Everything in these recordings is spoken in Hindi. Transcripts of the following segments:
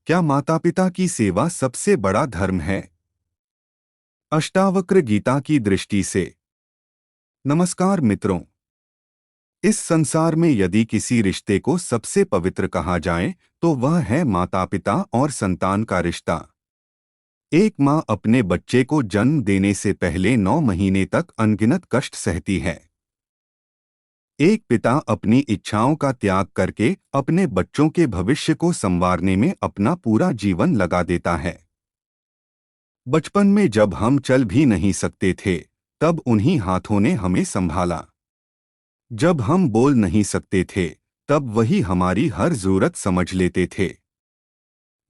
क्या माता पिता की सेवा सबसे बड़ा धर्म है? अष्टावक्र गीता की दृष्टि से। नमस्कार मित्रों। इस संसार में यदि किसी रिश्ते को सबसे पवित्र कहा जाए तो वह है माता पिता और संतान का रिश्ता। एक माँ अपने बच्चे को जन्म देने से पहले 9 महीने तक अनगिनत कष्ट सहती है। एक पिता अपनी इच्छाओं का त्याग करके अपने बच्चों के भविष्य को संवारने में अपना पूरा जीवन लगा देता है। बचपन में जब हम चल भी नहीं सकते थे, तब उन्हीं हाथों ने हमें संभाला। जब हम बोल नहीं सकते थे, तब वही हमारी हर जरूरत समझ लेते थे।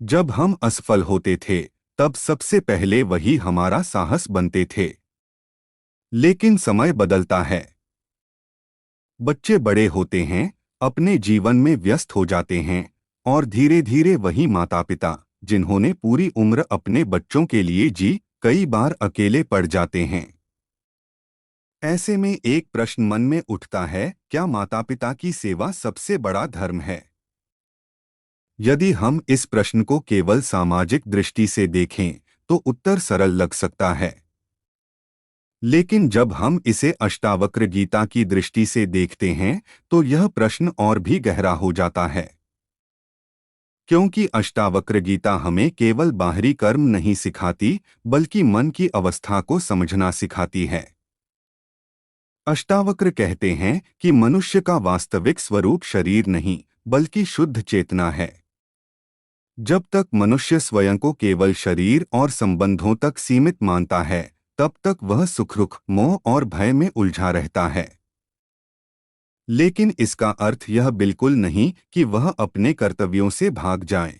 जब हम असफल होते थे, तब सबसे पहले वही हमारा साहस बनते थे। लेकिन समय बदलता है। बच्चे बड़े होते हैं, अपने जीवन में व्यस्त हो जाते हैं, और धीरे धीरे वही माता पिता, जिन्होंने पूरी उम्र अपने बच्चों के लिए जी, कई बार अकेले पड़ जाते हैं। ऐसे में एक प्रश्न मन में उठता है, क्या माता पिता की सेवा सबसे बड़ा धर्म है? यदि हम इस प्रश्न को केवल सामाजिक दृष्टि से देखें, तो उत्तर सरल लग सकता है। लेकिन जब हम इसे अष्टावक्र गीता की दृष्टि से देखते हैं, तो यह प्रश्न और भी गहरा हो जाता है। क्योंकि अष्टावक्र गीता हमें केवल बाहरी कर्म नहीं सिखाती, बल्कि मन की अवस्था को समझना सिखाती है। अष्टावक्र कहते हैं कि मनुष्य का वास्तविक स्वरूप शरीर नहीं, बल्कि शुद्ध चेतना है। जब तक मनुष्य स्वयं को केवल शरीर और संबंधों तक सीमित मानता है, तब तक वह सुख मोह और भय में उलझा रहता है। लेकिन इसका अर्थ यह बिल्कुल नहीं कि वह अपने कर्तव्यों से भाग जाए।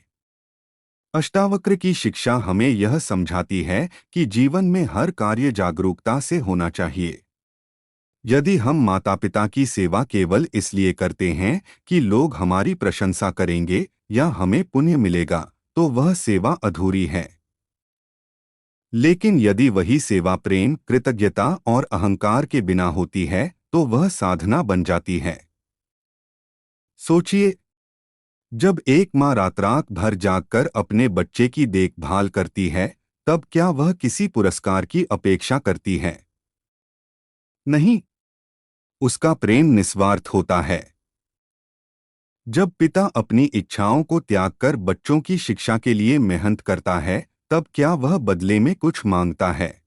अष्टावक्र की शिक्षा हमें यह समझाती है कि जीवन में हर कार्य जागरूकता से होना चाहिए। यदि हम माता पिता की सेवा केवल इसलिए करते हैं कि लोग हमारी प्रशंसा करेंगे या हमें पुण्य मिलेगा, तो वह सेवा अधूरी है। लेकिन यदि वही सेवा प्रेम, कृतज्ञता और अहंकार के बिना होती है, तो वह साधना बन जाती है। सोचिए, जब एक माँ रात भर जागकर अपने बच्चे की देखभाल करती है, तब क्या वह किसी पुरस्कार की अपेक्षा करती है? नहीं, उसका प्रेम निस्वार्थ होता है। जब पिता अपनी इच्छाओं को त्याग कर बच्चों की शिक्षा के लिए मेहनत करता है, तब क्या वह बदले में कुछ मांगता है?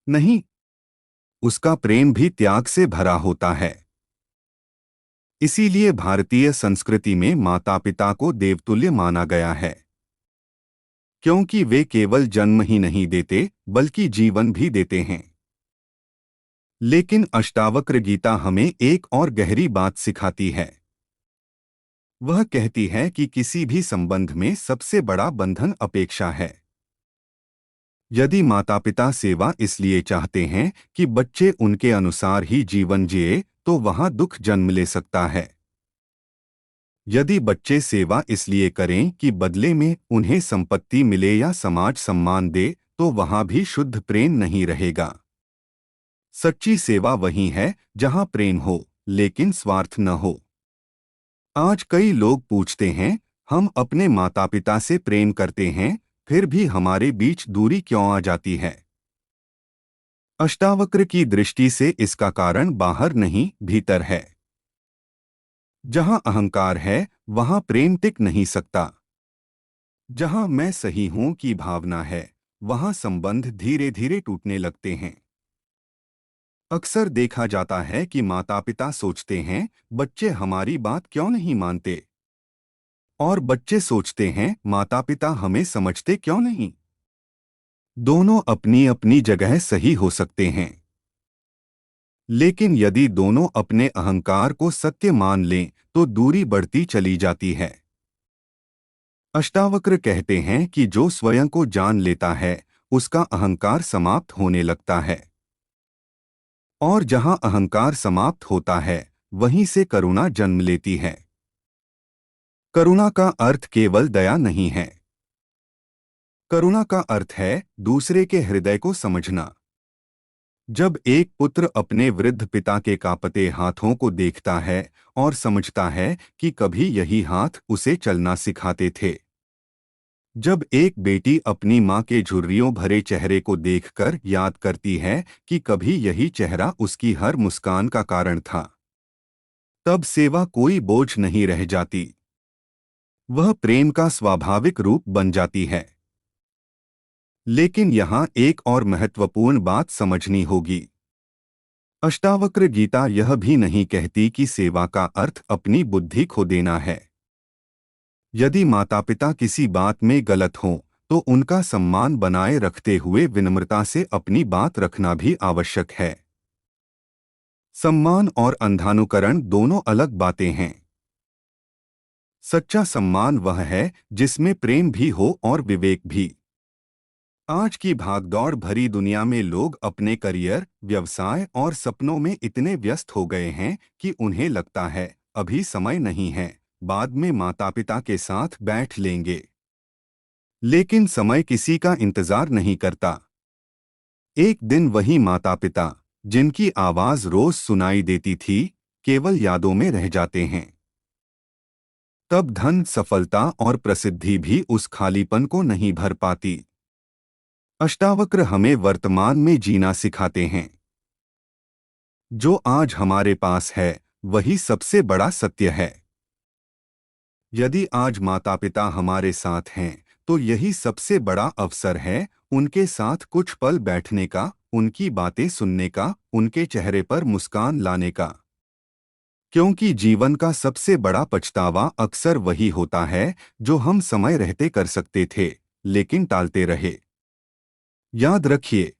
नहीं, उसका प्रेम भी त्याग से भरा होता है। इसीलिए भारतीय संस्कृति में माता पिता को देवतुल्य माना गया है, क्योंकि वे केवल जन्म ही नहीं देते, बल्कि जीवन भी देते हैं। लेकिन अष्टावक्र गीता हमें एक और गहरी बात सिखाती है। वह कहती है कि किसी भी संबंध में सबसे बड़ा बंधन अपेक्षा है। यदि माता पिता सेवा इसलिए चाहते हैं कि बच्चे उनके अनुसार ही जीवन जिए, तो वहां दुख जन्म ले सकता है। यदि बच्चे सेवा इसलिए करें कि बदले में उन्हें संपत्ति मिले या समाज सम्मान दे, तो वहां भी शुद्ध प्रेम नहीं रहेगा। सच्ची सेवा वही है जहां प्रेम हो, लेकिन स्वार्थ न हो। आज कई लोग पूछते हैं, हम अपने माता पिता से प्रेम करते हैं, फिर भी हमारे बीच दूरी क्यों आ जाती है? अष्टावक्र की दृष्टि से इसका कारण बाहर नहीं, भीतर है। जहां अहंकार है, वहां प्रेम टिक नहीं सकता। जहां मैं सही हूं की भावना है, वहां संबंध धीरे धीरे टूटने लगते हैं। अक्सर देखा जाता है कि माता पिता सोचते हैं, बच्चे हमारी बात क्यों नहीं मानते? और बच्चे सोचते हैं, माता पिता हमें समझते क्यों नहीं? दोनों अपनी अपनी जगह सही हो सकते हैं। लेकिन यदि दोनों अपने अहंकार को सत्य मान लें, तो दूरी बढ़ती चली जाती है। अष्टावक्र कहते हैं कि जो स्वयं को जान लेता है, उसका अहंकार समाप्त होने लगता है। और जहां अहंकार समाप्त होता है, वहीं से करुणा जन्म लेती है। करुणा का अर्थ केवल दया नहीं है। करुणा का अर्थ है दूसरे के हृदय को समझना। जब एक पुत्र अपने वृद्ध पिता के कांपते हाथों को देखता है और समझता है कि कभी यही हाथ उसे चलना सिखाते थे, जब एक बेटी अपनी माँ के झुर्रियों भरे चेहरे को देखकर याद करती है कि कभी यही चेहरा उसकी हर मुस्कान का कारण था, तब सेवा कोई बोझ नहीं रह जाती। वह प्रेम का स्वाभाविक रूप बन जाती है। लेकिन यहाँ एक और महत्वपूर्ण बात समझनी होगी। अष्टावक्र गीता यह भी नहीं कहती कि सेवा का अर्थ अपनी बुद्धि खो देना है। यदि माता पिता किसी बात में गलत हों, तो उनका सम्मान बनाए रखते हुए विनम्रता से अपनी बात रखना भी आवश्यक है। सम्मान और अंधानुकरण दोनों अलग बातें हैं। सच्चा सम्मान वह है जिसमें प्रेम भी हो और विवेक भी। आज की भागदौड़ भरी दुनिया में लोग अपने करियर, व्यवसाय और सपनों में इतने व्यस्त हो गए हैं कि उन्हें लगता है अभी समय नहीं है, बाद में माता पिता के साथ बैठ लेंगे। लेकिन समय किसी का इंतजार नहीं करता। एक दिन वही माता पिता, जिनकी आवाज रोज सुनाई देती थी, केवल यादों में रह जाते हैं। तब धन, सफलता और प्रसिद्धि भी उस खालीपन को नहीं भर पाती। अष्टावक्र हमें वर्तमान में जीना सिखाते हैं। जो आज हमारे पास है वही सबसे बड़ा सत्य है। यदि आज माता पिता हमारे साथ हैं, तो यही सबसे बड़ा अवसर है उनके साथ कुछ पल बैठने का, उनकी बातें सुनने का, उनके चेहरे पर मुस्कान लाने का। क्योंकि जीवन का सबसे बड़ा पछतावा अक्सर वही होता है जो हम समय रहते कर सकते थे, लेकिन टालते रहे। याद रखिए,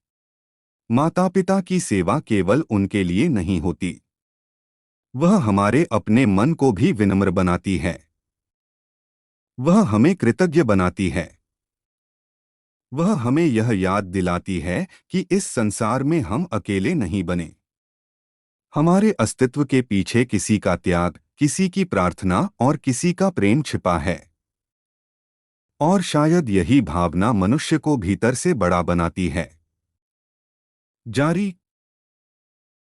माता पिता की सेवा केवल उनके लिए नहीं होती, वह हमारे अपने मन को भी विनम्र बनाती है। वह हमें कृतज्ञ बनाती है। वह हमें यह याद दिलाती है कि इस संसार में हम अकेले नहीं बने। हमारे अस्तित्व के पीछे किसी का त्याग, किसी की प्रार्थना और किसी का प्रेम छिपा है। और शायद यही भावना मनुष्य को भीतर से बड़ा बनाती है। जारी